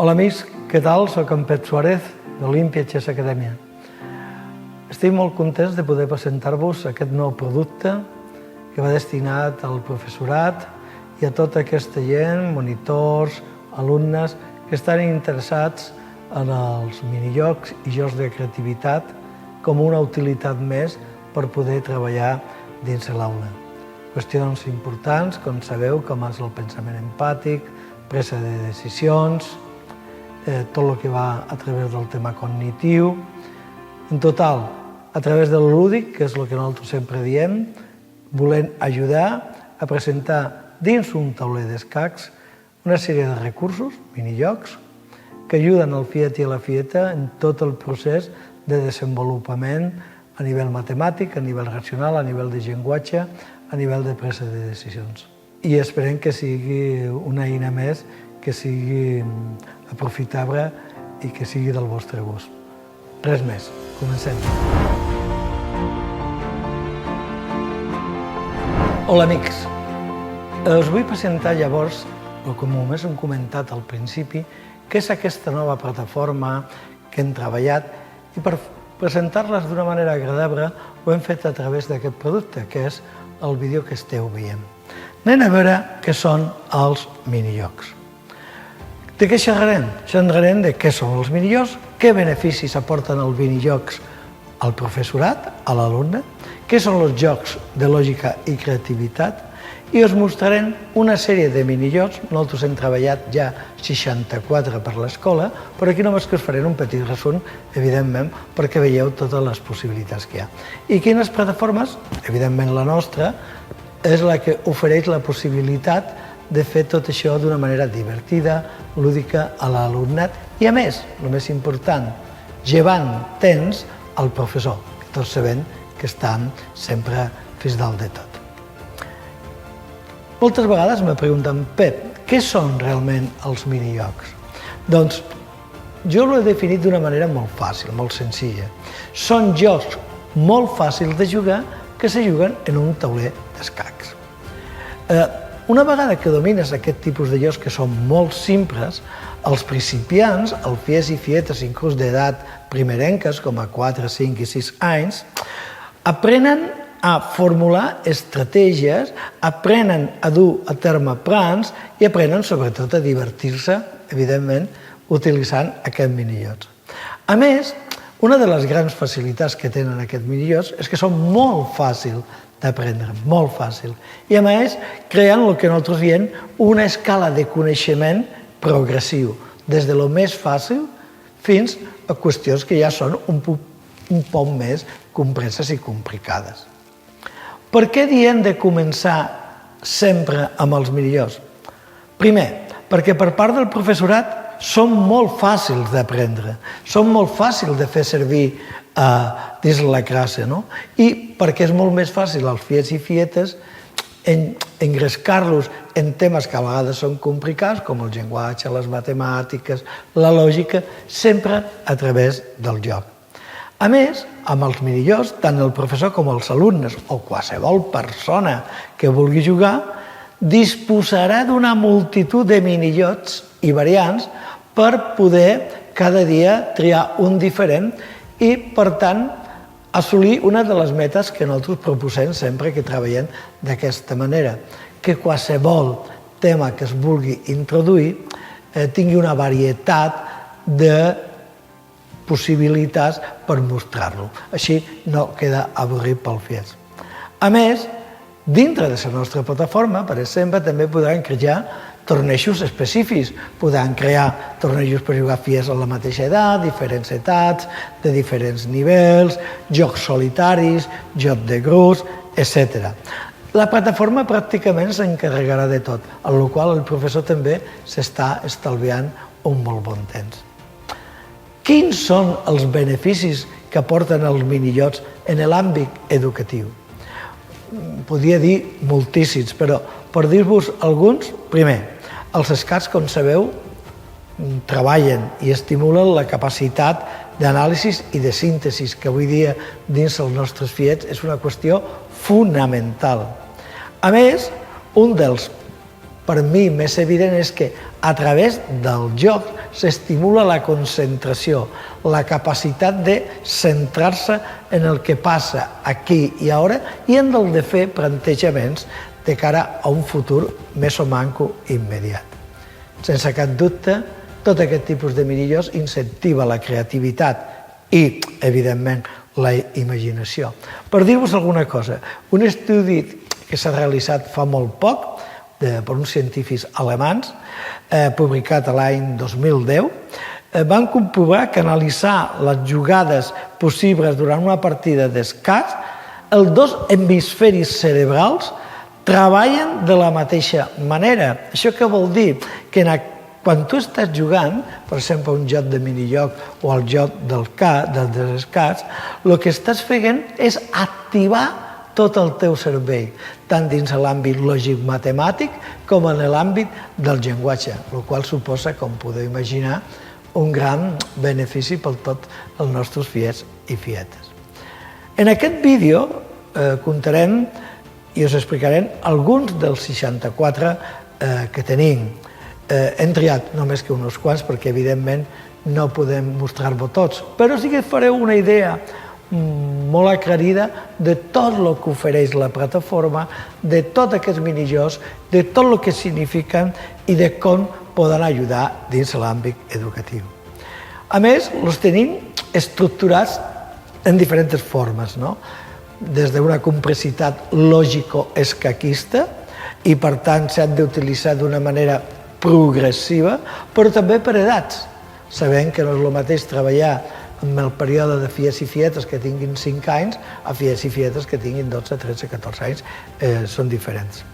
Hola amics, què tal? Soc en Pep Suárez, d'Olympia Chess Academia. Estic molt content de poder presentar-vos aquest nou producte que va destinat al professorat i a tota aquesta gent, monitors, alumnes, que estan interessats en els minijocs i jocs de creativitat com una utilitat més per poder treballar dins l'aula. Qüestions importants, com sabeu, com és el pensament empàtic, presa de decisions, tot el que va a través del tema cognitiu. En total, a través del lúdic, que és el que nosaltres sempre diem, volem ajudar a presentar dins un tauler d'escacs una sèrie de recursos, minijocs, que ajuden al fiet i a la fieta en tot el procés de desenvolupament a nivell matemàtic, a nivell racional, a nivell de llenguatge, a nivell de presa de decisions. I esperem que sigui una eina més que sigui aprofitable i que sigui del vostre gust. Res més, comencem. Hola amics, us vull presentar llavors, o com només hem comentat al principi, què és aquesta nova plataforma que hem treballat i per presentar-les d'una manera agradable ho hem fet a través d'aquest producte, que és el vídeo que esteu veient. Anem a veure què són els minijocs. De què xerrarem? Xerrarem de què són els minijocs, què beneficis aporten els minijocs al professorat, a l'alumne, què són els jocs de lògica i creativitat, i us mostrarem una sèrie de minijocs. Nosaltres hem treballat ja 64 per l'escola, però aquí només que us faré un petit resum, evidentment, perquè veieu totes les possibilitats que hi ha. I quines plataformes? Evidentment la nostra és la que ofereix la possibilitat de fer tot això d'una manera divertida, lúdica a l'alumnat i, a més, el més important, llevant temps al professor, que tots sabem que estan sempre fins dalt de tot. Moltes vegades me pregunten, Pep, què són realment els minijocs? Doncs jo ho he definit d'una manera molt fàcil, molt senzilla. Són jocs molt fàcils de jugar que se juguen en un tauler d'escacs. Una vegada que domines aquest tipus de jocs que són molt simples, els principiants, els fiets i fietes inclús d'edat primerenques, com a 4, 5 i 6 anys, aprenen a formular estratègies, aprenen a dur a terme plans i aprenen sobretot a divertir-se, evidentment, utilitzant aquests minijocs. A més, una de les grans facilitats que tenen aquests minijocs és que són molt fàcils d'aprendre, molt fàcil. I a més, creen el que nosaltres diem una escala de coneixement progressiu, des de lo més fàcil fins a qüestions que ja són un poc més compreses i complicades. Per què diem de començar sempre amb els minijocs? Primer, perquè per part del professorat són molt fàcils d'aprendre, són molt fàcils de fer servir dins la classe, no? I perquè és molt més fàcil als fiets i fietes engrescar-los en temes que a vegades són complicats, com el llenguatge, les matemàtiques, la lògica, sempre a través del joc. A més, amb els minijocs, tant el professor com els alumnes o qualsevol persona que vulgui jugar disposarà d'una multitud de minijocs i variants per poder cada dia triar un diferent i, per tant, assolir una de les metes que nosaltres proposem sempre que treballem d'aquesta manera, que qualsevol tema que es vulgui introduir tingui una varietat de possibilitats per mostrar-lo. Així no queda avorrit pel fies. A més, dintre de la nostra plataforma, per exemple, també podran crear tornejos específics. Podran crear tornejos per jugar fies a la mateixa edat, diferents etats, de diferents nivells, jocs solitaris, jocs de grups, etc. La plataforma pràcticament s'encarregarà de tot, amb la qual el professor també s'està estalviant un molt bon temps. Quins són els beneficis que aporten els minijocs en l'àmbit educatiu? Podria dir moltíssims, però per dir-vos alguns, primer, els escacs, com sabeu, treballen i estimulen la capacitat d'anàlisi i de síntesi, que avui dia dins els nostres fiets és una qüestió fonamental. A més, un dels per mi més evident és que a través del joc s'estimula la concentració, la capacitat de centrar-se en el que passa aquí i ara i en el de fer plantejaments de cara a un futur més o manco immediat. Sense cap dubte, tot aquest tipus de minijocs incentiva la creativitat i, evidentment, la imaginació. Per dir-vos alguna cosa, un estudi que s'ha realitzat fa molt poc per uns científics alemans, publicat l'any 2010, van comprovar que analitzar les jugades possibles durant una partida d'escacs, els dos hemisferis cerebrals treballen de la mateixa manera. Això què vol dir? Que quan tu estàs jugant, per exemple, un joc de minijoc o el joc dels escacs, el que estàs fent és activar tot el teu cervell, tant dins l'àmbit lògic-matemàtic com en l'àmbit del llenguatge, el qual suposa, com podeu imaginar, un gran benefici per tots els nostres fiets i fietes. En aquest vídeo contarem i us explicarem alguns dels 64 que tenim. Hem triat només que uns quants perquè, evidentment, no podem mostrar-vos tots, però sí que fareu una idea molt aclarida de tot el que ofereix la plataforma, de tots aquests minijocs, de tot el que signifiquen i de com poden ajudar dins l'àmbit educatiu. A més, els tenim estructurats en diferents formes, des d'una complexitat lògico-escaquista i, per tant, s'han d'utilitzar d'una manera progressiva, però també per edats, sabent que no és el mateix treballar en el període de fies i fietes que tinguin 5 anys a fies i fietes que tinguin 12, 13, 14 anys, són diferents.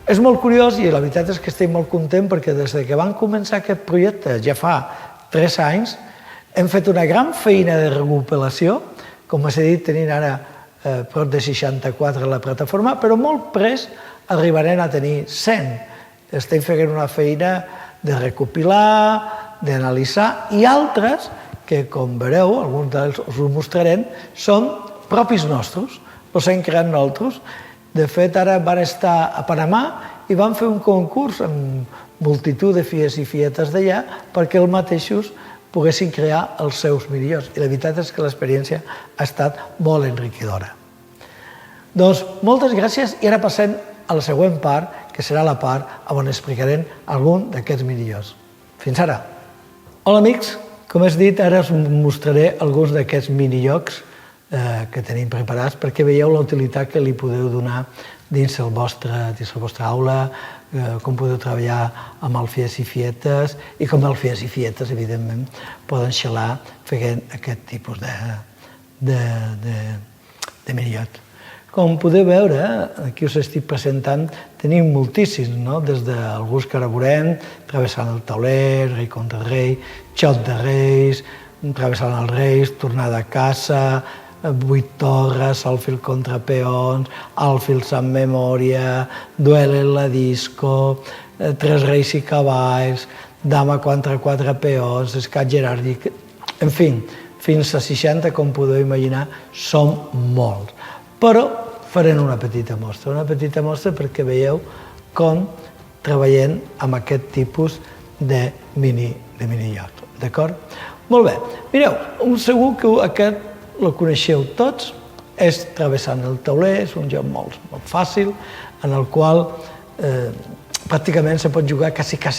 És molt curiós i la veritat és que estic molt content perquè des que vam començar aquest projecte ja fa 3 anys hem fet una gran feina de recopilació, com us he dit, tenint ara prop de 64 a la plataforma, però molt prest arribarem a tenir 100. Estem fent una feina de recopilar, d'analitzar i altres que, com veureu, alguns d'ells us ho mostrarem, són propis nostres, els hem creat nosaltres. De fet, ara van estar a Panamà i van fer un concurs amb multitud de fies i fietes d'allà perquè els mateixos poguessin crear els seus minijocs. I la veritat és que l'experiència ha estat molt enriquidora. Doncs moltes gràcies i ara passem a la següent part, que serà la part on explicarem algun d'aquests minijocs. Fins ara! Hola, amics! Com has dit, ara us mostraré alguns d'aquests minijocs que tenim preparats perquè veieu la utilitat que li podeu donar dins la vostra aula, com podeu treballar amb els fies i fietes i com els fies i fietes, evidentment, poden xalar fent aquest tipus de minijoc. Com podeu veure, aquí us estic presentant, tenim moltíssims, des d'alguns que ara veurem, travessant el tauler, rei contra rei, xoc de reis, travessant els reis, tornada a casa, 8 torres, alfil contra peons, alfils amb memòria, duel en la disco, 3 reis i cavalls, dama contra 4 peons, escac jeràrquic, en fi, fins a 60, com podeu imaginar, són molts. Però farem una petita mostra perquè veieu com treballem amb aquest tipus de minijoc, d'acord? Molt bé, mireu, segur que aquest el coneixeu tots, és Travessant el tauler, és un joc molt fàcil, en el qual pràcticament se pot jugar quasi que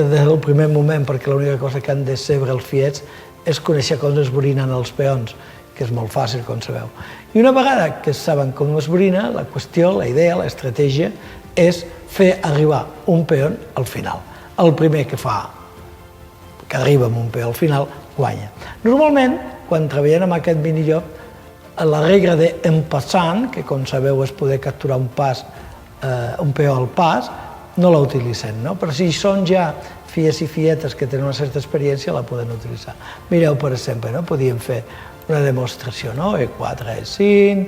des del primer moment, perquè l'única cosa que han de saber els fiets és conèixer com esborinen els peons, que és molt fàcil, com sabeu. I una vegada que saben com esborina, la qüestió, la idea, l'estratègia, és fer arribar un peon al final. El primer que arriba amb un peó al final, guanya. Normalment, quan treballem amb aquest minijoc, la regla d'en passant, que com sabeu és poder capturar un peó al pas, no la utilitzem, però si són ja fies i fietes que tenen una certa experiència, la poden utilitzar. Mireu, per exemple, podíem fer una demostració, E4, E5,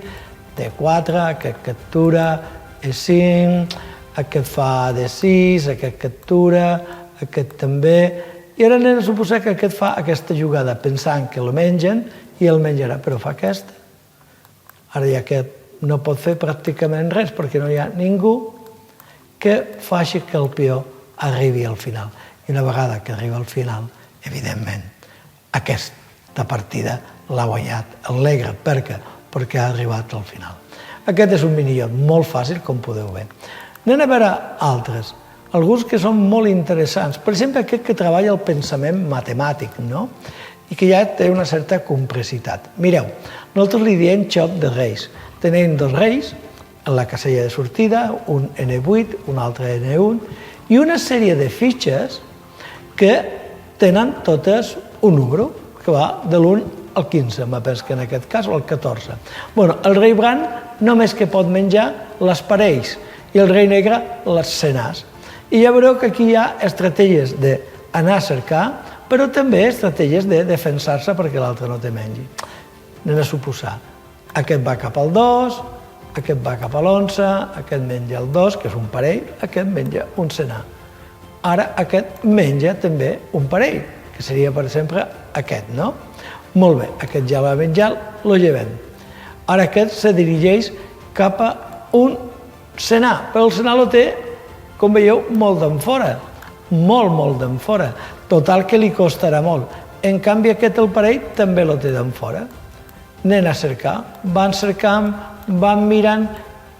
D4, aquest captura, E5, aquest fa D6, aquest captura, aquest també, i ara anem a suposar que aquest fa aquesta jugada pensant que el mengen i el menjarà, però fa aquesta. Ara ja aquest no pot fer pràcticament res perquè no hi ha ningú que faci que el peó arribi al final. I una vegada que arriba al final, evidentment, aquesta partida l'ha guanyat el negre. Per què? Perquè ha arribat al final. Aquest és un minijoc molt fàcil, com podeu veure. Anem a veure altres, alguns que són molt interessants. Per exemple, aquest que treballa el pensament matemàtic, no? I que ja té una certa complexitat. Mireu, nosaltres li diem xoc de reis. Tenim dos reis en la casella de sortida, un N8, un altre N1, i una sèrie de fitxes que tenen totes un número, que va de l'1 al 15, me penso que en aquest cas, o al 14. El rei blanc només que pot menjar les parells i el rei negre les senars. I ja veureu que aquí hi ha estratègies d'anar a cercar, però també estratègies de defensar-se perquè l'altre no te mengi. Anem a suposar, aquest va cap al 2, aquest va cap a l'11, aquest menja el 2, que és un parell, aquest menja un senar. Ara aquest menja també un parell, que seria, per exemple, aquest, no? Molt bé, aquest ja l'ha menjat, lo llevem. Ara aquest se dirigeix cap a un senar, però el senar lo té, com veieu, molt d'enfora, molt d'enfora. Total que li costarà molt. En canvi, aquest el parell també lo té d'enfora. Anem a cercar, van cercant, van mirant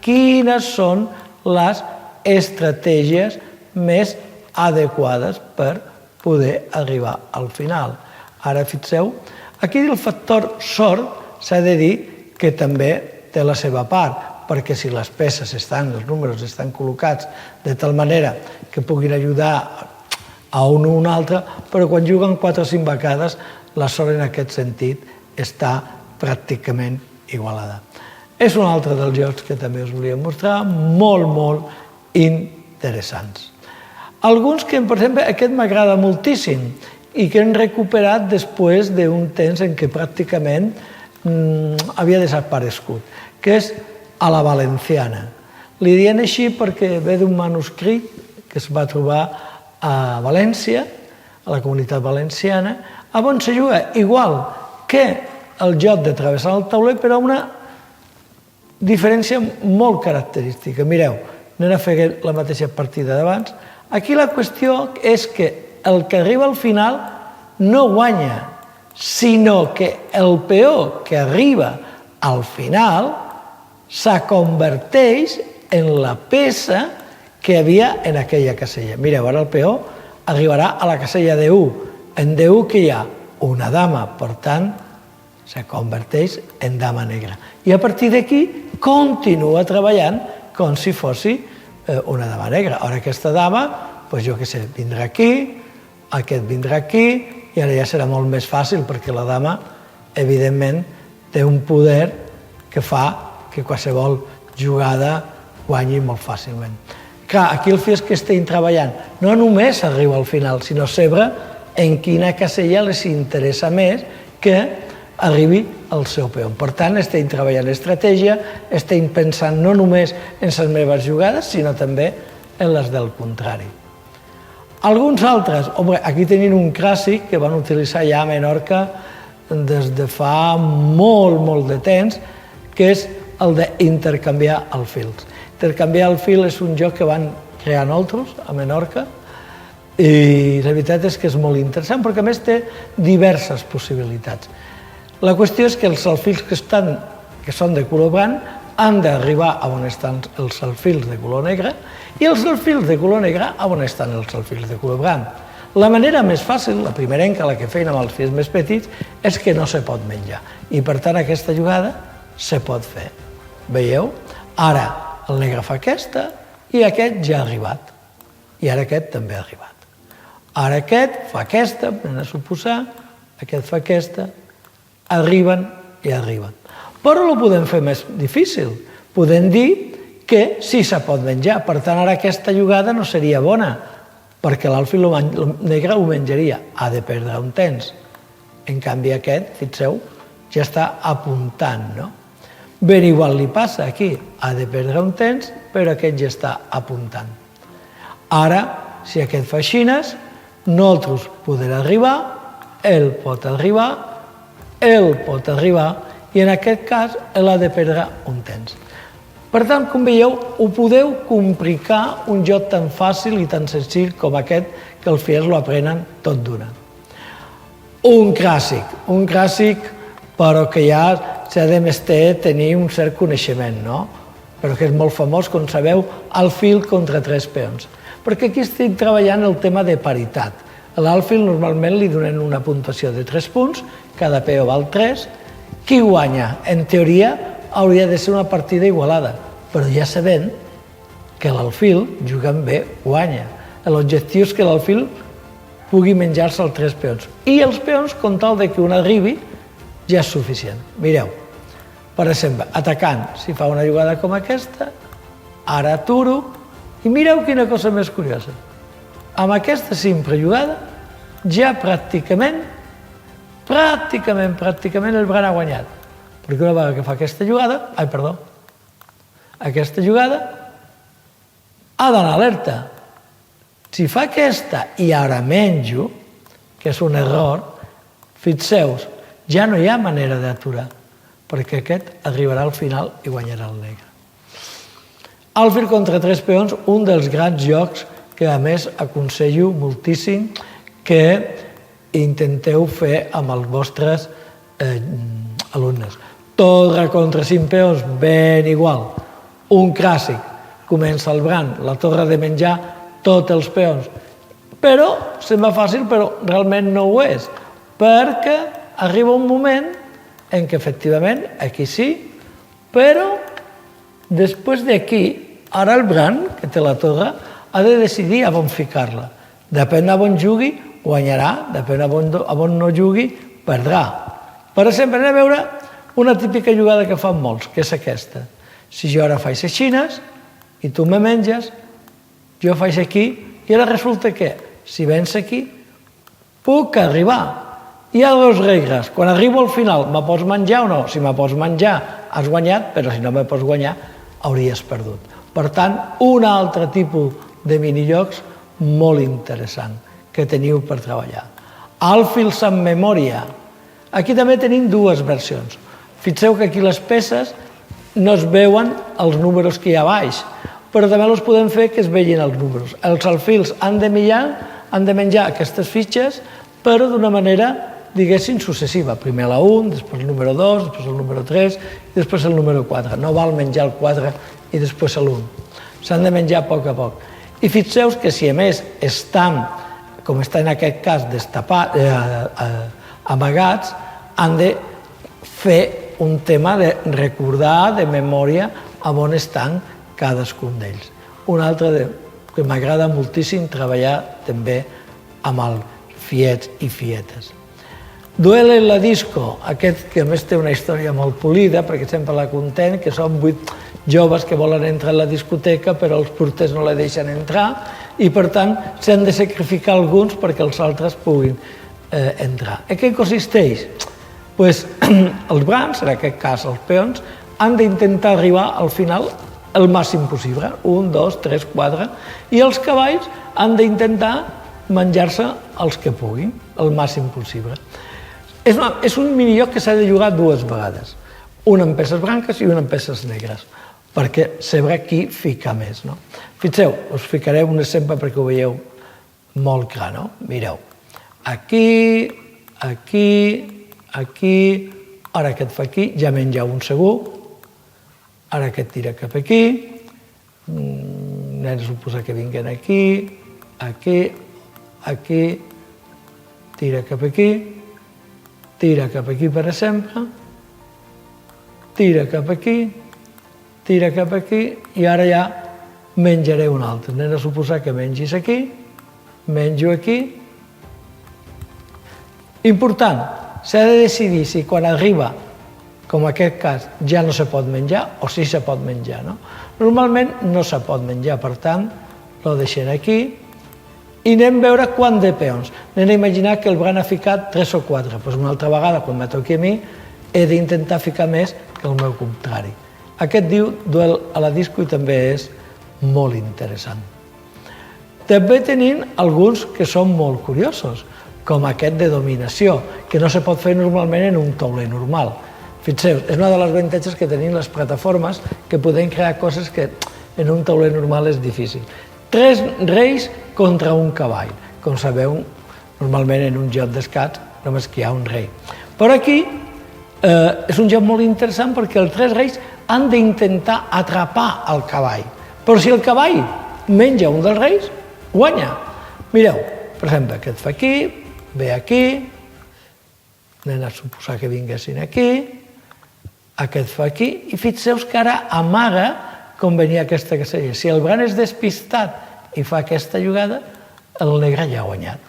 quines són les estratègies més adequades per poder arribar al final. Ara, fixeu, aquí el factor sort s'ha de dir que també té la seva part, perquè si les peces estan, els números estan col·locats de tal manera que puguin ajudar a un o un altre, però quan juguen 4 o 5 vegades, la sort en aquest sentit està pràcticament igualada. És un altre dels jocs que també us volia mostrar, molt interessants. Alguns que, per exemple, aquest m'agrada moltíssim i que hem recuperat després d'un temps en què pràcticament havia desaparegut, que és a la valenciana. Li diem així perquè ve d'un manuscrit que es va trobar a València, a la comunitat valenciana, on se juga igual que el joc de travessar el tauler, però una diferència molt característica. Mireu, anem a fer la mateixa partida d'abans. Aquí la qüestió és que el que arriba al final no guanya, sinó que el peó que arriba al final se converteix en la peça que hi havia en aquella casella. Mireu, ara el peó arribarà a la casella D1. En D1 que hi ha una dama, per tant, se converteix en dama negra. I a partir d'aquí continua treballant com si fos una dama negra. Ara aquesta dama, jo què sé, vindrà aquí, aquest vindrà aquí, i ara ja serà molt més fàcil perquè la dama, evidentment, té un poder que fa que qualsevol jugada guanyi molt fàcilment. Clar, aquí el fet és que estem treballant no només arriba al final, sinó sempre en quina casella les interessa més que arribi al seu peó. Per tant, estem treballant estratègia, estem pensant no només en les meves jugades, sinó també en les del contrari. Alguns altres, aquí tenim un clàssic que van utilitzar ja a Menorca des de fa molt de temps, que és el d'intercanviar els fils. Intercanviar el fil és un joc que van crear nosaltres a Menorca i la veritat és que és molt interessant perquè a més té diverses possibilitats. La qüestió és que els alfils que són de color blanc han d'arribar a on estan els alfils de color negre i els alfils de color negre a on estan els alfils de color blanc. La manera més fàcil, la primerenca, la que feien amb els fils més petits, és que no se pot menjar i per tant aquesta jugada se pot fer. Veieu? Ara el negre fa aquesta i aquest ja ha arribat. I ara aquest també ha arribat. Ara aquest fa aquesta, anem a suposar, aquest fa aquesta, arriben i arriben. Però ho podem fer més difícil. Podem dir que sí se pot menjar. Per tant, ara aquesta jugada no seria bona, perquè l'alfil negre ho menjaria. Ha de perdre un temps. En canvi aquest, fixeu, ja està apuntant, no? Ben igual li passa aquí, ha de perdre un temps, però aquest ja està apuntant. Ara, si aquest fa aixines, nosaltres podem arribar, ell pot arribar, i en aquest cas ell ha de perdre un temps. Per tant, com veieu, ho podeu complicar un joc tan fàcil i tan senzill com aquest, que els fills lo aprenen tot d'una. Un clàssic, però que ja s'ha de tenir un cert coneixement, no? Però que és molt famós, com sabeu, alfil contra 3 peons. Perquè aquí estic treballant el tema de paritat. A l'alfil normalment li donen una puntuació de 3 punts, cada peó val 3. Qui guanya? En teoria, hauria de ser una partida igualada, però ja sabem que l'alfil, jugant bé, guanya. L'objectiu és que l'alfil pugui menjar-se els 3 peons. I els peons, com tal que un arribi, ja és suficient. Mireu, per exemple, atacant, si fa una jugada com aquesta, ara aturo, i mireu quina cosa més curiosa. Amb aquesta simple jugada, ja pràcticament el Bran ha guanyat. Perquè una vegada que fa aquesta jugada, ha d'anar alerta. Si fa aquesta i ara menjo, que és un error, fixeu, ja no hi ha manera d'aturar, perquè aquest arribarà al final i guanyarà el negre. Alfil contra 3 peons, un dels grans jocs que a més aconsello moltíssim que intenteu fer amb els vostres alumnes. Torre contra 5 peons, ben igual. Un clàssic, comença el Bran, la torre de menjar tots els peons. Però, sembla fàcil, però realment no ho és, perquè arriba un moment en què efectivament, aquí sí, però després d'aquí, ara el Bran, que té la torre, ha de decidir a on ficar-la. Depèn a on jugui, guanyarà, depèn a on no jugui, perdrà. Per exemple, anem a veure una típica jugada que fan molts, que és aquesta. Si jo ara faig aixines i tu me menges, jo faig aquí i ara resulta que, si vens aquí, puc arribar. Hi ha dues regles. Quan arribo al final, me pots menjar o no? Si me pots menjar, has guanyat, però si no me pots guanyar, hauries perdut. Per tant, un altre tipus de minijocs molt interessant que teniu per treballar. Alfils en memòria. Aquí també tenim dues versions. Fixeu que aquí les peces no es veuen els números que hi ha a baix, però també els podem fer que es vegin els números. Els alfils han de menjar aquestes fitxes, però d'una manera, diguéssim, successiva. Primer la 1, després el número 2, després el número 3 i després el número 4. No val menjar el 4 i després l'1. S'han de menjar a poc a poc. I fixeu que si a més estan, com està en aquest cas, amagats, han de fer un tema de recordar, de memòria, on estan cadascun d'ells. Un altre que m'agrada moltíssim treballar també amb els fiets i fietes. Duel en la disco, aquest que a més té una història molt polida, perquè sempre la content, que són 8 joves que volen entrar a la discoteca, però els porters no la deixen entrar, i per tant s'han de sacrificar alguns perquè els altres puguin entrar. En què consisteix? Els brans, en aquest cas els peons, han d'intentar arribar al final el màxim possible, 1, 2, 3, 4, i els cavalls han d'intentar menjar-se els que puguin, el màxim possible. És un minijoc que s'ha de jugar 2 vegades, una amb peces blanques i una amb peces negres, perquè sabrà qui fica més. Fixeu, us ficaré un exemple perquè ho veieu molt clar. Mireu, aquí, ara aquest fa aquí, ja menja un segur, ara aquest tira cap aquí, anem a suposar que vinguen aquí, tira cap aquí per exemple, tira cap aquí i ara ja menjaré un altre. Anem a suposar que mengis aquí, menjo aquí. Important, s'ha de decidir si quan arriba, com en aquest cas, ja no se pot menjar o si se pot menjar. Normalment no se pot menjar, per tant, lo deixem aquí i anem a veure quant de peons. Anem a imaginar que el Bran ha ficat 3 o 4. Una altra vegada, quan me toqui a mi, he d'intentar ficar més que el meu contrari. Aquest diu duel a la disco i també és molt interessant. També tenim alguns que són molt curiosos, com aquest de dominació, que no se pot fer normalment en un tauler normal. Fixeu, és una de les avantatges que tenim les plataformes, que podem crear coses que en un tauler normal és difícil. 3 reis contra un cavall. Com sabeu, normalment en un joc d'escacs només que hi ha un rei. Però aquí és un joc molt interessant perquè els 3 reis han d'intentar atrapar el cavall. Però si el cavall menja un dels reis, guanya. Mireu, per exemple, aquest fa aquí, ve aquí, anem a suposar que vinguessin aquí, aquest fa aquí, i fixeu que ara amaga com venia aquesta casella. Si el blanc és despistat i fa aquesta jugada, el negre ja ha guanyat,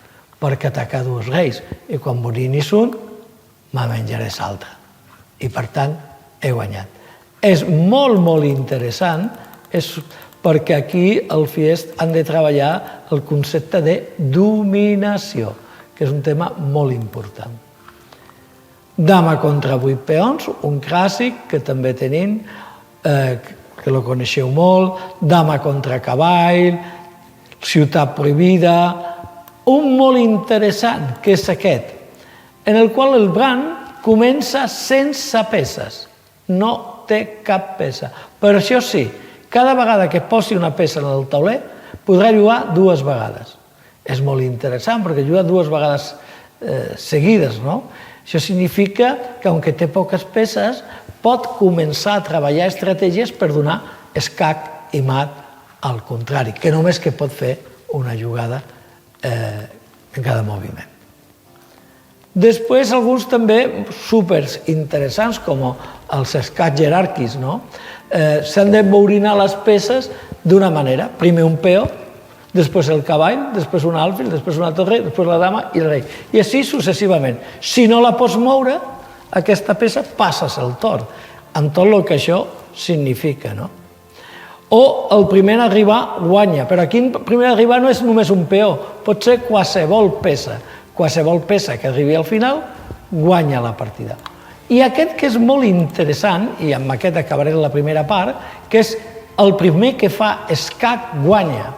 perquè ataca 2 reis, i quan morinis un, me menjaré l'altre. I per tant, he guanyat. És molt, molt interessant, perquè aquí al FIEST han de treballar el concepte de dominació, que és un tema molt important. Dama contra 8 peons, un clàssic que també tenim, que lo coneixeu molt, dama contra cavall, ciutat prohibida, un molt interessant, que és aquest, en el qual el blanc comença sense peces, no té cap peça. Per això sí, cada vegada que posi una peça en el tauler, podrà jugar 2 vegades. És molt interessant, perquè juga 2 vegades seguides, no? Això significa que, aunque té poques peces, pot començar a treballar estratègies per donar escac i mat al contrari, que només que pot fer una jugada en cada moviment. Després, alguns també súper interessants, com els escacs jeràrquics, no? S'han de mourinar les peces d'una manera. Primer un peó, després el cavall, després un alfil, després una torre, després la dama i el rei. I així successivament. Si no la pots moure, aquesta peça passes el torn, amb tot el que això significa, no? O el primer a arribar guanya, però aquí el primer a arribar no és només un peó, pot ser qualsevol peça. Qualsevol peça que arribi al final guanya la partida. I aquest que és molt interessant, i amb aquest acabaré la primera part, que és el primer que fa escac guanya.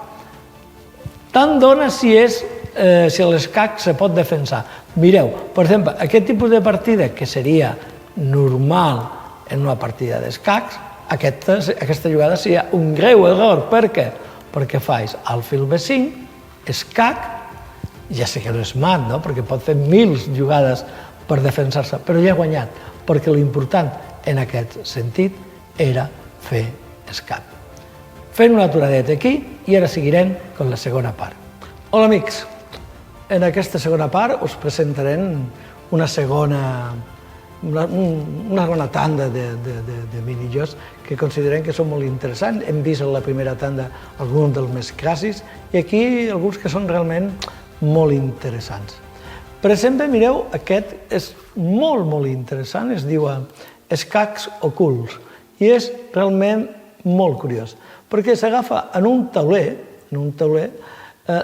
Tant dona si l'escac se pot defensar. Mireu, per exemple, aquest tipus de partida que seria normal en una partida d'escacs, aquesta jugada seria un greu error. Per què? Perquè fas alfil B5, escac, ja sé que no és mat, no? Perquè pot fer 1000 jugades per defensar-se, però ja ha guanyat, perquè l'important en aquest sentit era fer escac. Fem una aturadeta aquí i ara seguirem amb la segona part. Hola, amics. En aquesta segona part us presentarem una segona tanda de minijocs que considerem que són molt interessants. Hem vist en la primera tanda alguns dels més clàssics i aquí alguns que són realment molt interessants. Per exemple, mireu, aquest és molt, molt interessant, es diu escacs ocults i és realment molt curiós, perquè s'agafa en un tauler,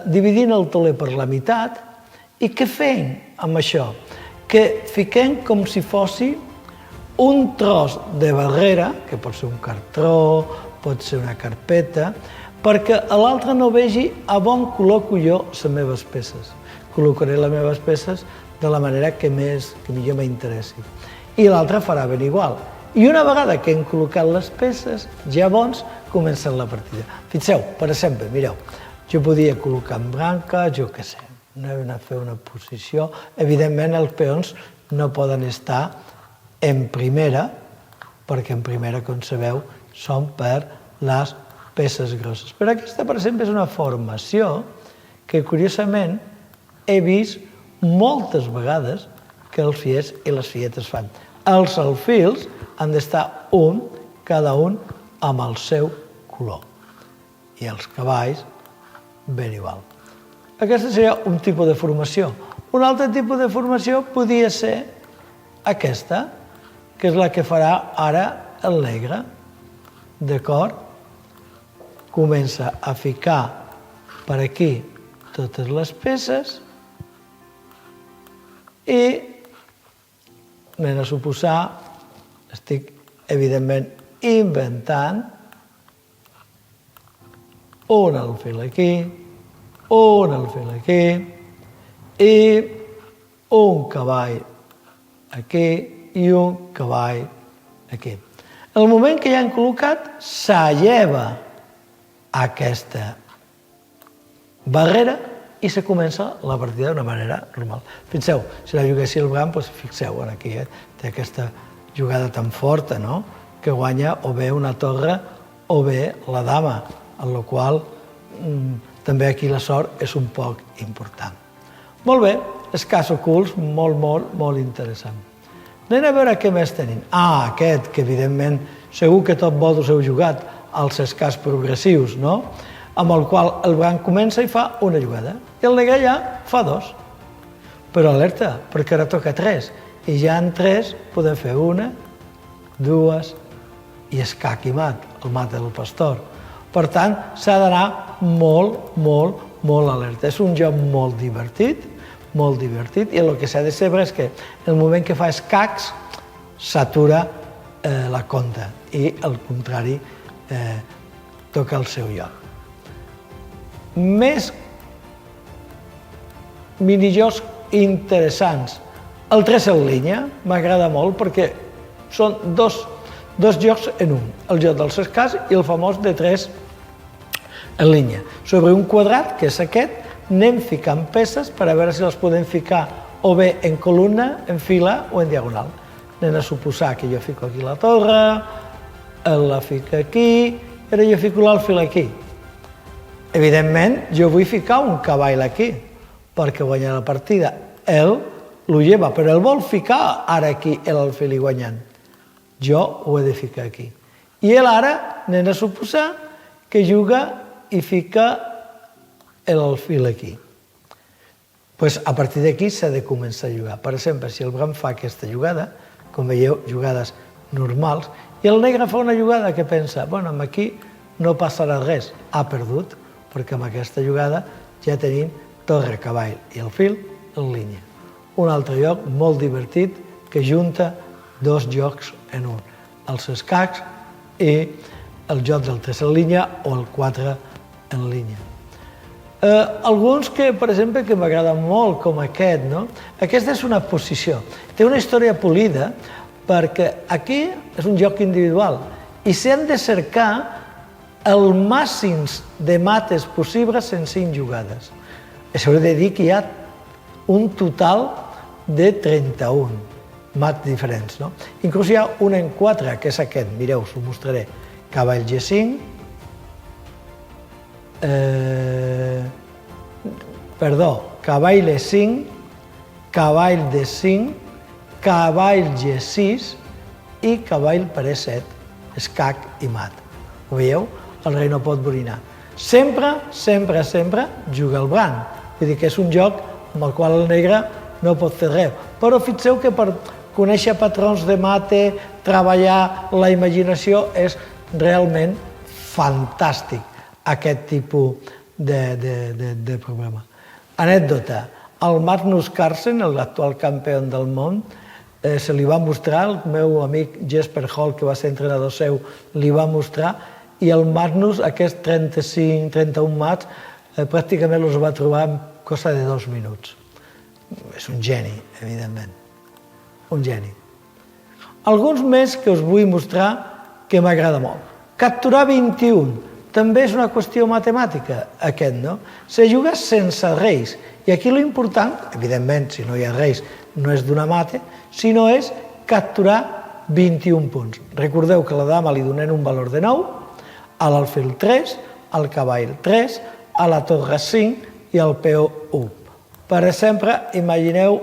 dividint el tauler per la meitat, i què fem amb això? Que fiquem com si fossi un tros de barrera, que pot ser un cartró, pot ser una carpeta, perquè l'altre no vegi a on col·loco jo les meves peces. Col·locaré les meves peces de la manera que millor m'interessi. I l'altre farà ben igual. I una vegada que hem col·locat les peces, llavors comença la partida. Fixeu, per exemple, mireu, jo podia col·locar en branca, jo què sé, anem a fer una posició. Evidentment, els peons no poden estar en primera, perquè en primera, com sabeu, són per les peces grosses. Però aquesta, per exemple, és una formació que, curiosament, he vist moltes vegades que els fiets i les fietes fan. Els alfils han d'estar cada un amb el seu color. I els cavalls, ben igual. Aquesta seria un tipus de formació. Un altre tipus de formació podria ser aquesta, que és la que farà ara el negre. D'acord? Comença a ficar per aquí totes les peces i anem a suposar, estic evidentment inventant, un alfil aquí, un alfil aquí i un cavall aquí i un cavall aquí. En el moment que ja han col·locat, s'alleva aquesta barrera i se comença la partida d'una manera normal. Fixeu, si la juguessi el blanc, doncs fixeu, aquí té aquesta jugada tan forta, no?, que guanya o bé una torre o bé la dama, en la qual també aquí la sort és un poc important. Molt bé, escacs ocults, molt interessant. Anem a veure què més tenim. Aquest, que evidentment segur que tot vosaltres heu jugat als escacs progressius, no?, amb el qual el blanc comença i fa una jugada, i el negre ja fa dos. Però alerta, perquè ara toca tres, i ja en tres podem fer una, dues, i escac i mat, el mat del pastor. Per tant, s'ha d'anar molt alerta. És un joc molt divertit, i el que s'ha de saber és que en el moment que fa escacs s'atura la compta i el contrari toca el seu lloc. Més minijocs interessants. El 3 en línia m'agrada molt perquè són dos jocs en un. El joc dels escacs i el famós de 3 en línia. Sobre un quadrat, que és aquest, anem ficant peces per a veure si les podem ficar o bé en columna, en fila o en diagonal. Anem a suposar que jo fico aquí la torre, ell la fica aquí, i ara jo fico l'alfil aquí. Evidentment, jo vull ficar un cavall aquí, perquè guanyar la partida. Ell l'ho lleva, però ell vol ficar ara aquí l'alfil i guanyant. Jo ho he de ficar aquí. I ell ara anem a suposar que juga i fica l'alfil aquí. A partir d'aquí s'ha de començar a jugar. Per exemple, si el blanc fa aquesta jugada, com veieu, jugades normals, i el negre fa una jugada que pensa, aquí no passarà res, ha perdut, perquè amb aquesta jugada ja tenim torre, cavall i alfil en línia. Un altre joc molt divertit que junta dos jocs en un, els escacs i el joc del 3 en línia o el 4 en línia. Alguns que, per exemple, que m'agraden molt, com aquest, no? Aquesta és una posició. Té una història polida perquè aquí és un joc individual i s'han de cercar el màxim de mates possibles en 5 jugades. S'haurà de dir que hi ha un total de 31 mats diferents, no? Inclús hi ha un en 4, que és aquest, mireu, us ho mostraré. Cavall G5, cavall E5, cavall D5, cavall G6 i cavall per E7, escac i mat. Ho veieu? El rei no pot borinar. Sempre juga el blanc. Vull dir que és un joc amb el qual el negre no pot fer res. Però fixeu que per conèixer patrons de mate, treballar la imaginació, és realment fantàstic aquest tipus de programa. Anècdota. El Magnus Carlsen, l'actual campió del món, se li va mostrar, el meu amic Jesper Holt, que va ser entrenador seu, li va mostrar, i el Magnus, aquests 35-31 mats, pràcticament els va trobar en cosa de 2 minuts. És un geni, evidentment. Un geni. Alguns més que us vull mostrar que m'agrada molt. Capturar 21. També és una qüestió matemàtica, aquest, no? Se juga sense reis. I aquí l'important, evidentment, si no hi ha reis, no és d'una mate, sinó és capturar 21 punts. Recordeu que a la dama li donem un valor de 9, a l'alfil 3, al cavall 3, a la torre 5 i al peó 1. Per exemple, imagineu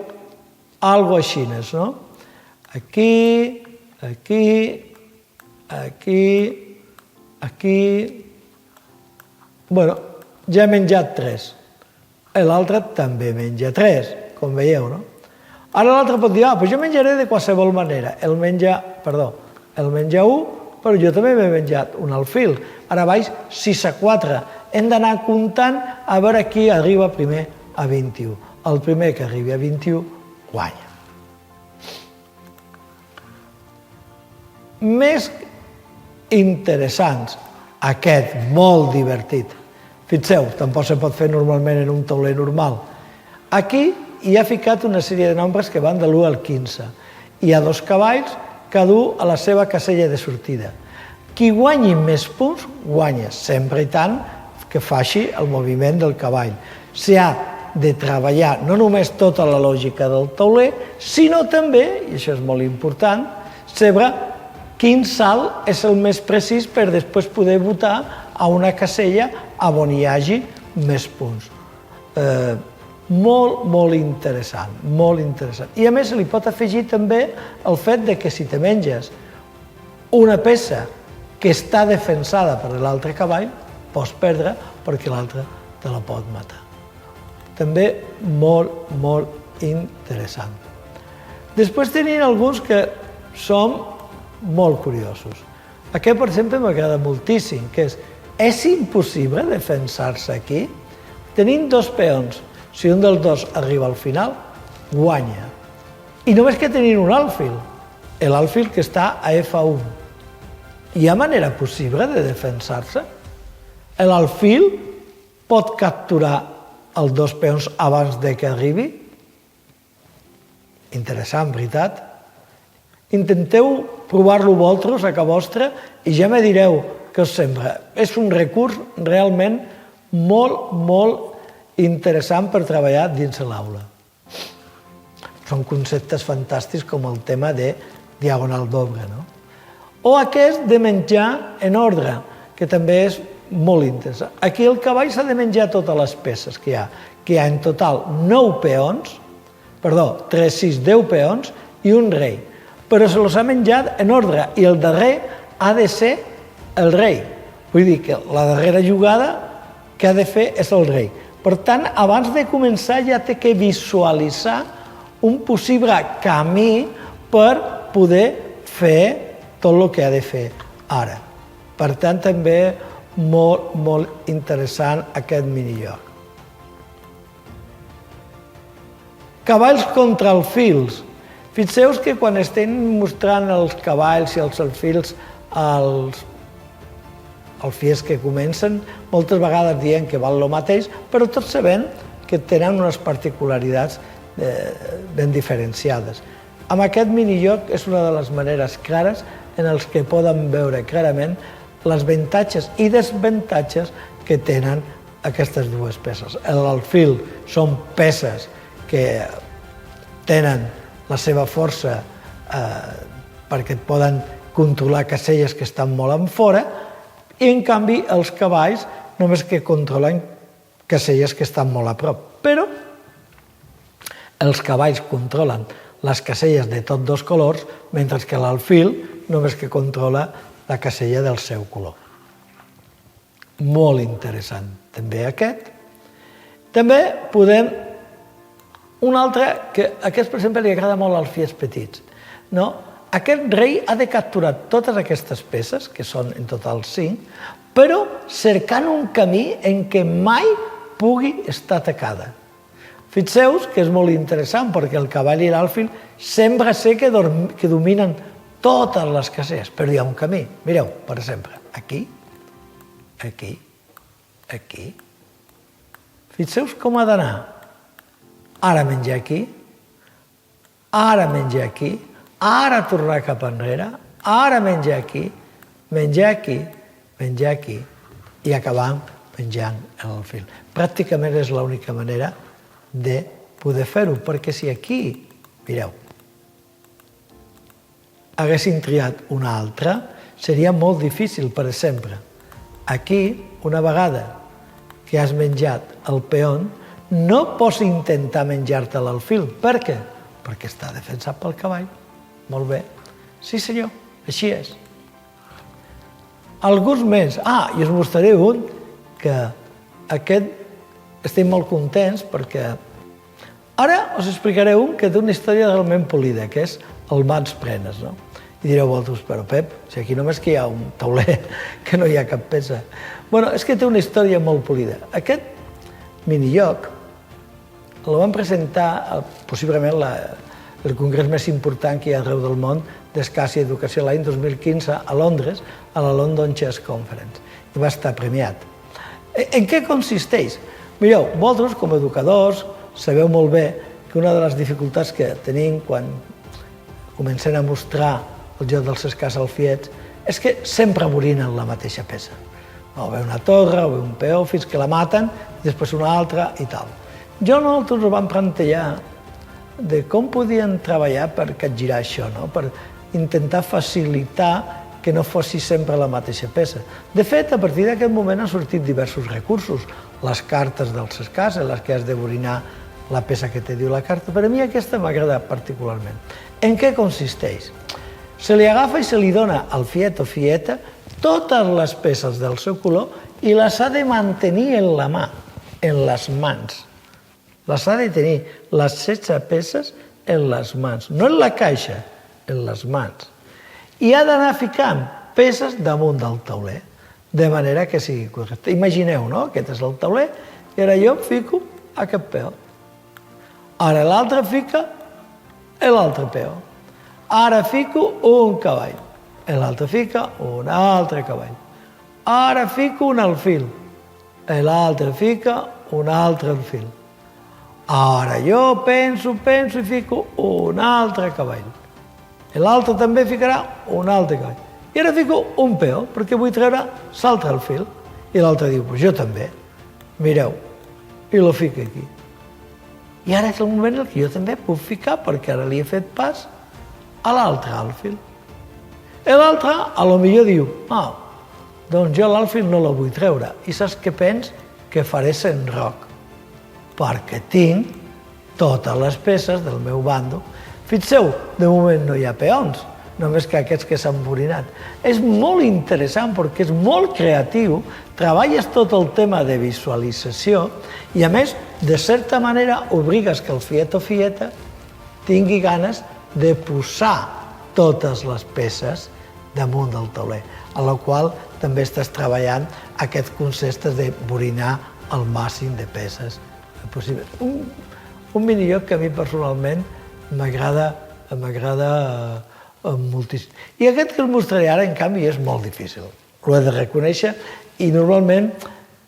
algo així, no? Aquí, Bueno, ja he menjat 3. L'altre també menja 3, com veieu, no? Ara l'altre pot dir, jo menjaré de qualsevol manera. El menja 1, però jo també m'he menjat un alfil. Ara baix 6 a 4. Hem d'anar comptant a veure qui arriba primer a 21. El primer que arribi a 21 guanya. Més interessants, aquest, molt divertit. Fixeu, tampoc se pot fer normalment en un tauler normal. Aquí hi ha ficat una sèrie de nombres que van de l'1 al 15. hi ha 2 cavalls, cada un a la seva casella de sortida. Qui guanyi més punts, guanya, sempre i tant que faci el moviment del cavall. S'ha de treballar no només tota la lògica del tauler, sinó també, i això és molt important, saber quin salt és el més precís per després poder votar a una casella on hi hagi més punts. Molt interessant, molt interessant. I a més se li pot afegir també el fet de que si te menges una peça que està defensada per l'altre cavall, pots perdre perquè l'altre te la pot matar. També molt interessant. Després tenim alguns que són molt curiosos. Aquest, per exemple, m'agrada moltíssim, que és impossible defensar-se aquí? Tenim 2 peons. Si un dels 2 arriba al final, guanya. I només que tenim un alfil, l'alfil que està a F1. Hi ha manera possible de defensar-se? L'alfil pot capturar els 2 peons abans de que arribi? Interessant, veritat? Intenteu provar-lo vosaltres a casa vostra i ja me direu què us sembla. És un recurs realment molt interessant per treballar dins l'aula. Són conceptes fantàstics com el tema de diagonal doble, no? O aquest de menjar en ordre, que també és molt interessant. Aquí el cavall s'ha de menjar totes les peces que hi ha en total 9 peons, 3, 6, 10 peons i un rei. Però se los ha menjat en ordre i el darrer ha de ser el rei. Vull dir que la darrera jugada que ha de fer és el rei. Per tant, abans de començar ja té que visualitzar un possible camí per poder fer tot el que ha de fer ara. Per tant, també molt interessant aquest minijoc. Cavalls contra alfils. Fixeu-vos que quan estem mostrant els cavalls i els alfils als alfiers que comencen, moltes vegades dient que val el mateix, però tots sabem que tenen unes particularitats ben diferenciades. Amb aquest minijoc és una de les maneres clares en els que poden veure clarament les avantatges i desavantatges que tenen aquestes 2 peces. L'alfil són peces que tenen la seva força perquè poden controlar caselles que estan molt en fora i, en canvi, els cavalls només que controlen caselles que estan molt a prop. Però els cavalls controlen les caselles de tots 2 colors, mentre que l'alfil només que controla la casella del seu color. Molt interessant, també aquest. També podem... Un altre, que a aquest, per exemple, li agrada molt als fies petits. No? Aquest rei ha de capturar totes aquestes peces, que són en total 5, però cercant un camí en què mai pugui estar atacada. Fixeu-vos que és molt interessant, perquè el cavall i l'alfil sembla ser que dominen totes les caselles, però hi ha un camí. Mireu, per exemple, aquí, aquí, aquí. Fixeu-vos com ha d'anar. Ara menjar aquí, ara menjar aquí, ara tornar cap enrere, ara menjar aquí, i acabar menjant l'alfil. Pràcticament és l'única manera de poder fer-ho, perquè si aquí, mireu, haguessin triat una altra, seria molt difícil, per exemple. Aquí, una vegada que has menjat el peón, no pots intentar menjar-te l'alfil. Per què? Perquè està defensat pel cavall. Molt bé. Sí, senyor, així és. Alguns més. I us mostraré un que aquest estem molt contents perquè ara us explicaré un que té una història realment polida, que és el mans prenes, no? I direu vosaltres, però Pep, si aquí només que hi ha un tauler, que no hi ha cap peça. Bueno, és que té una història molt polida. Aquest minijoc el van presentar possiblement el congrés més important que hi ha arreu del món d'escàs i educació l'any 2015 a Londres, a la London Chess Conference, i va estar premiat. En què consisteix? Mireu, vosaltres, com a educadors, sabeu molt bé que una de les dificultats que tenim quan comencen a mostrar el joc dels escacs alfiets, és que sempre borinen la mateixa peça. O ve una torre, o ve un peó, fins que la maten, i després una altra i tal. Nosaltres ho vam plantejar de com podien treballar per capgirar això, per intentar facilitar que no fossi sempre la mateixa peça. De fet, a partir d'aquest moment han sortit diversos recursos. Les cartes dels escacs, en les que has de borinar la peça que te diu la carta. Per a mi aquesta m'agrada particularment. En què consisteix? Se li agafa i se li dona al fiet o fieta totes les peces del seu color i les ha de mantenir en la mà, en les mans. Les ha de tenir, les 16 peces, en les mans. No en la caixa, en les mans. I ha d'anar ficant peces damunt del tauler, de manera que sigui correcte. Imagineu, no? Aquest és el tauler, i ara jo fico aquest peó. Ara l'altre fica l'altre peó. Ara fico un cavall. L'altre fica un altre cavall. Ara fico un alfil. L'altre fica un altre alfil. Ara jo penso i fico un altre cavall. L'altre també ficarà un altre cavall. I ara fico un peó, perquè vull treure l'altre alfil. I l'altre diu, jo també. Mireu, i lo fica aquí. I ara és el moment en què jo també puc ficar, perquè ara li he fet pas a l'altre alfil. I l'altre, a lo millor diu, doncs jo l'alfil no lo vull treure. I saps què pens? Que faré s'enroc, perquè tinc totes les peces del meu bàndol. Fixeu, de moment no hi ha peons, només que aquests que s'han borinat. És molt interessant perquè és molt creatiu, treballes tot el tema de visualització i, a més, de certa manera, obligues que el fiet o fieta tingui ganes de posar totes les peces damunt del tauler, a la qual també estàs treballant aquest concepte de borinar el màxim de peces possibles. Un minijoc que a mi personalment m'agrada moltíssim. I aquest que us mostraré ara, en canvi, és molt difícil. Ho he de reconèixer i normalment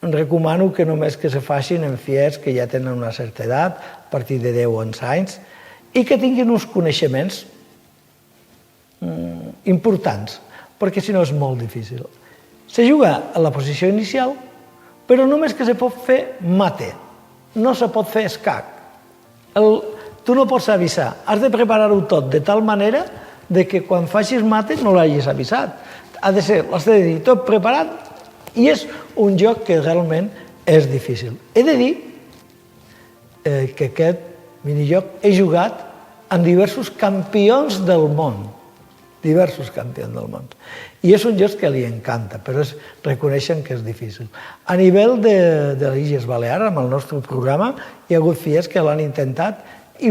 recomano que només que se facin en fiets que ja tenen una certa edat, a partir de 10 o 11 anys, i que tinguin uns coneixements importants, perquè si no és molt difícil. Se juga a la posició inicial, però només que se pot fer mate, no se pot fer escac. Tu no pots avisar, has de preparar-ho tot de tal manera que quan facis mate no l'hagis avisat. L'has de dir tot preparat i és un joc que realment és difícil. He de dir que aquest minijoc he jugat amb diversos campions del món. Diversos campions del món. I és un joc que li encanta, però reconeixen que és difícil. A nivell de les Illes Balears, amb el nostre programa, hi ha hagut fies que l'han intentat i,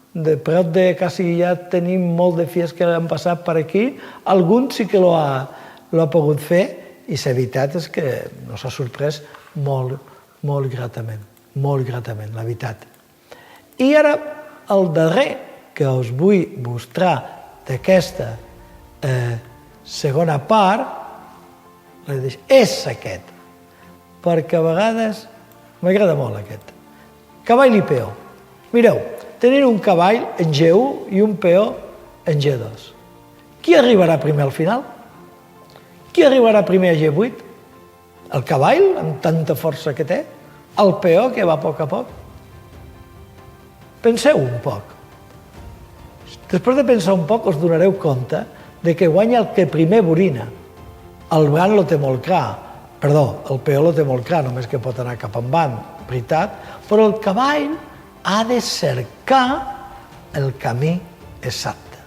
de prop de quasi ja tenim molt de fies que han passat per aquí, algun sí que l'ha pogut fer i la veritat és que nos ha sorprès molt gratament, la veritat. I ara, el darrer que us vull mostrar d'aquesta segona part és aquest, perquè a vegades m'agrada molt aquest. Cavall i peó. Mireu, tenen un cavall en G1 i un peó en G2. Qui arribarà primer al final? Qui arribarà primer a G8? El cavall, amb tanta força que té? El peó, que va a poc? Penseu un poc. Després de pensar un poc, us donareu compte de que guanya el que primer borina. El blanc lo té molt clar, el peó lo té molt clar, només que pot anar cap endavant, veritat, però el cavall ha de cercar el camí exacte.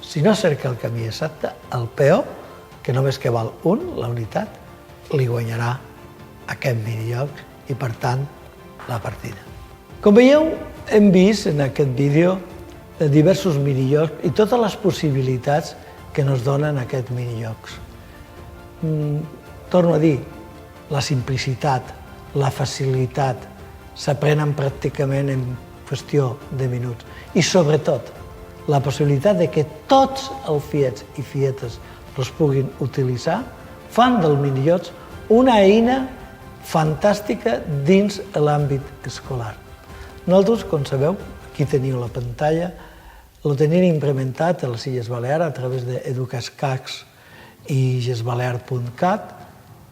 Si no cerca el camí exacte, el peó, que només que val la unitat, li guanyarà aquest minijoc i, per tant, la partida. Com veieu, hem vist en aquest vídeo diversos minijocs i totes les possibilitats que ens donen aquests minijocs. Torno a dir, la simplicitat, la facilitat, s'aprenen pràcticament en qüestió de minuts. I, sobretot, la possibilitat de que tots els fiets i fietes els puguin utilitzar fan del minijocs una eina fantàstica dins l'àmbit escolar. Nosaltres, com sabeu, aquí teniu la pantalla, Lo tenim implementat a les Illes Balears a través d'Educascacs i gesbalear.cat,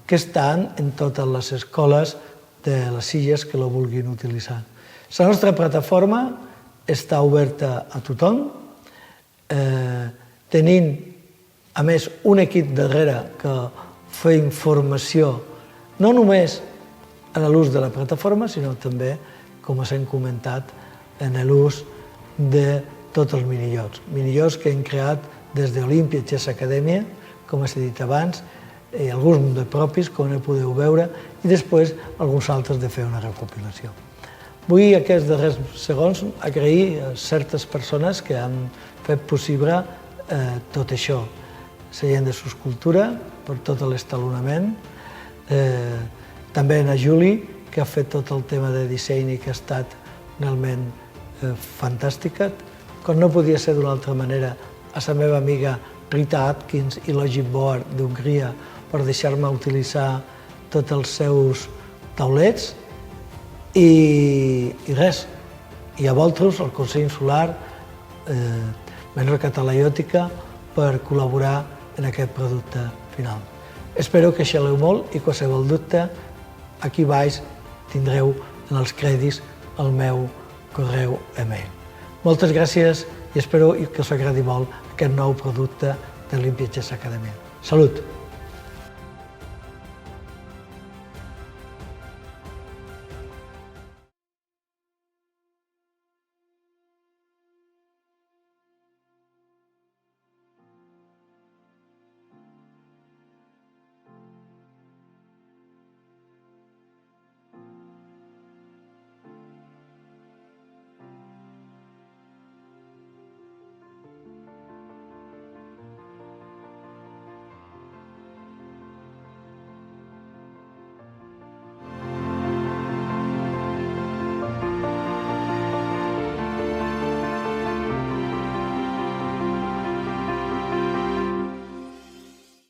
que estan en totes les escoles de les illes que lo vulguin utilitzar. La nostra plataforma està oberta a tothom. Tenim, a més, un equip darrere que fa informació no només en l'ús de la plataforma, sinó també, com us hem comentat, en l'ús de tots els minillocs. Minillocs que hem creat des d'Olympia Chess Academy, com us he dit abans, i alguns de propis, com ho podeu veure, i després alguns altres de fer una recopilació. Vull aquests darrers segons agrair a certes persones que han fet possible tot això. La gent de Suscultura, per tot l'estalonament, també a Juli, que ha fet tot el tema de disseny i que ha estat realment fantàstica, com no podia ser d'una altra manera, a la meva amiga Rita Atkins i Logic Board d'Hongria per deixar-me utilitzar tots els seus taulets i res. I a vosaltres, al Consell Insular, Menorca Talaiòtica, per col·laborar en aquest producte final. Espero que xaleu molt i qualsevol dubte, aquí baix tindreu en els crèdits el meu correu e-mail. Moltes gràcies i espero que us agradi molt aquest nou producte de l'Olympia Chess Academy. Salut!